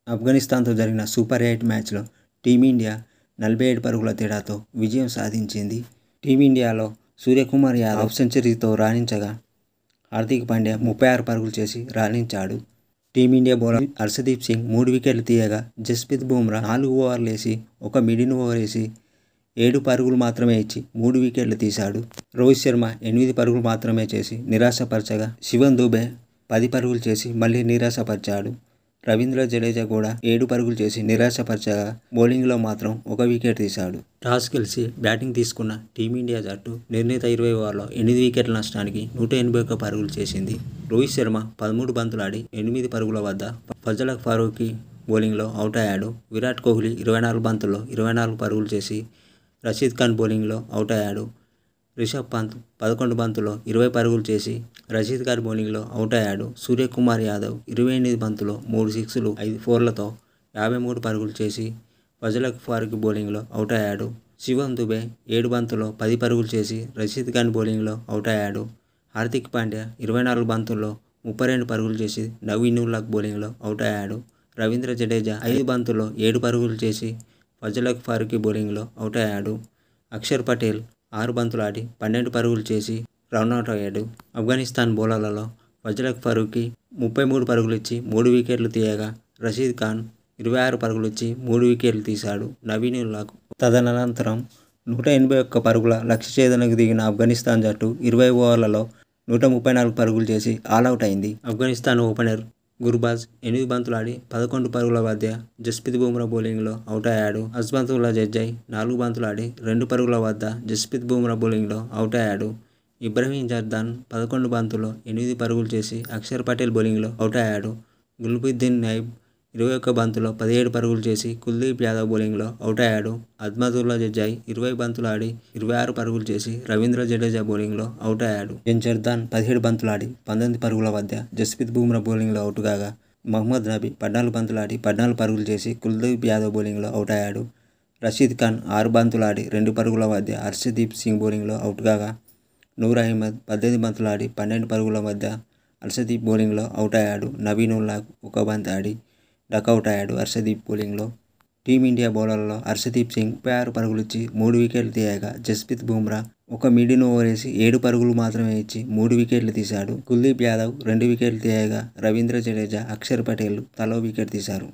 ఆఫ్ఘనిస్తాన్తో జరిగిన సూపర్ 8 మ్యాచ్లో టీమిండియా 47 పరుగుల తేడాతో విజయం సాధించింది. టీమిండియాలో సూర్యకుమార్ యాదవ్ హాఫ్ సెంచరీతో రాణించగా హార్దిక్ పాండ్యా 36 పరుగులు చేసి రాణించాడు. టీమిండియా బౌలర్ హర్షదీప్ సింగ్ 3 వికెట్లు తీయగా జస్ప్రీత్ బుమ్రా 4 ఓవర్లు వేసి ఒక మిడిల్ ఓవర్ వేసి 7 పరుగులు మాత్రమే ఇచ్చి 3 వికెట్లు తీశాడు. రోహిత్ శర్మ 8 పరుగులు మాత్రమే చేసి నిరాశపరచగా శివం దుబే 10 పరుగులు చేసి మళ్ళీ నిరాశపరిచాడు. రవీంద్ర జడేజా కూడా 7 పరుగులు చేసి నిరాశపరచగా బౌలింగ్లో మాత్రం 1 వికెట్ తీశాడు. టాస్ గెలిచి బ్యాటింగ్ తీసుకున్న టీమిండియా జట్టు నిర్ణీత 20 ఓవర్లలో 8 వికెట్ల నష్టానికి 181 పరుగులు చేసింది. రోహిత్ శర్మ 13 బంతులాడి 8 పరుగుల వద్ద ఫజల్ ఫారూఖీ బౌలింగ్లో అవుట్ అయ్యాడు. విరాట్ కోహ్లీ 24 బంతుల్లో 24 పరుగులు చేసి రషీద్ ఖాన్ బౌలింగ్లో అవుట్ అయ్యాడు. రిషబ్ పంత్ 11 బంతుల్లో 20 పరుగులు చేసి రషీద్ ఖాన్ బౌలింగ్లో అవుట్ అయ్యాడు. సూర్యకుమార్ యాదవ్ 28 బంతుల్లో 3 సిక్స్లు 5 ఫోర్లతో 53 పరుగులు చేసి ఫజల్ ఫారూఖీ బౌలింగ్లో అవుట్ అయ్యాడు. శివం దుబే 7 బంతుల్లో 10 పరుగులు చేసి రషీద్ ఖాన్ బౌలింగ్లో అవుట్ అయ్యాడు. హార్దిక్ పాండ్యా 24 బంతుల్లో 32 పరుగులు చేసి నవీన్ ఉల్ హక్ బౌలింగ్లో అవుట్ అయ్యాడు. రవీంద్ర జడేజా 5 బంతుల్లో 7 పరుగులు చేసి ఫజల్ ఫారూఖీ బౌలింగ్లో అవుట్ అయ్యాడు. అక్షర్ పటేల్ 6 బంతులాడి 12 పరుగులు చేసి రనౌట్ అయ్యాడు. ఆఫ్ఘనిస్తాన్ బౌలర్లలో ఫజల్ ఫారూఖీ 33 పరుగులు ఇచ్చి 3 వికెట్లు తీయగా రషీద్ ఖాన్ 26 పరుగులు ఇచ్చి 3 వికెట్లు తీశాడు. నవీన్ ఉల్ హక్ తదనంతరం 181 పరుగుల లక్ష్య ఛేదనకు దిగిన ఆఫ్ఘనిస్తాన్ జట్టు 20 ఓవర్లలో 134 పరుగులు చేసి ఆలౌట్ అయింది. ఆఫ్ఘనిస్తాన్ ఓపెనర్ గుర్బాజ్ 8 బంతులాడి 11 పరుగుల వద్ద జస్ప్రీత్ బుమ్రా బౌలింగ్లో అవుట్ అయ్యాడు. హస్మతుల్లా జడ్జై 4 బంతులాడి 2 పరుగుల వద్ద జస్ప్రీత్ బుమ్రా బౌలింగ్లో అవుట్ అయ్యాడు. ఇబ్రహీం జర్దాన్ 11 బంతుల్లో 8 పరుగులు చేసి అక్షర్ పటేల్ బౌలింగ్లో అవుట్ అయ్యాడు. గుల్బుద్దీన్ నైబ్ 21 బంతుల్లో 17 పరుగులు చేసి కుల్దీప్ యాదవ్ బౌలింగ్లో అవుట్ అయ్యాడు. అహ్మదుల్లా జడ్జై 20 బంతులాడి 26 పరుగులు చేసి రవీంద్ర జడేజా బౌలింగ్లో అవుట్ అయ్యాడు. జర్దాన్ 17 బంతులాడి 19 పరుగుల వద్ద జస్ప్రీత్ బుమ్రా బౌలింగ్లో అవుట్ కాగా మహమ్మద్ నబీ 14 బంతులాడి 14 పరుగులు చేసి కుల్దీప్ యాదవ్ బౌలింగ్లో అవుట్ అయ్యాడు. రషీద్ ఖాన్ 6 బంతులాడి 2 పరుగుల వద్ద హర్షదీప్ సింగ్ బౌలింగ్లో అవుట్ కాగా నూర్ అహ్మద్ 18 బంతులాడి 12 పరుగుల వద్ద హర్షదీప్ బౌలింగ్లో అవుట్ అయ్యాడు. నవీన్ ఉల్ హక్ 1 బంతి ఆడి డకౌట్ అయ్యాడు హర్షదీప్ బౌలింగ్లో. టీమిండియా బౌలర్లలో హర్షదీప్ సింగ్ 36 పరుగులు ఇచ్చి 3 వికెట్లు తీయగా జస్ప్రీత్ బుమ్రా 1 మిడిల్ ఓవర్ వేసి 7 పరుగులు మాత్రమే ఇచ్చి 3 వికెట్లు తీశాడు. కుల్దీప్ యాదవ్ 2 వికెట్లు తీయగా రవీంద్ర జడేజా, అక్షర్ పటేల్ తలో వికెట్ తీశారు.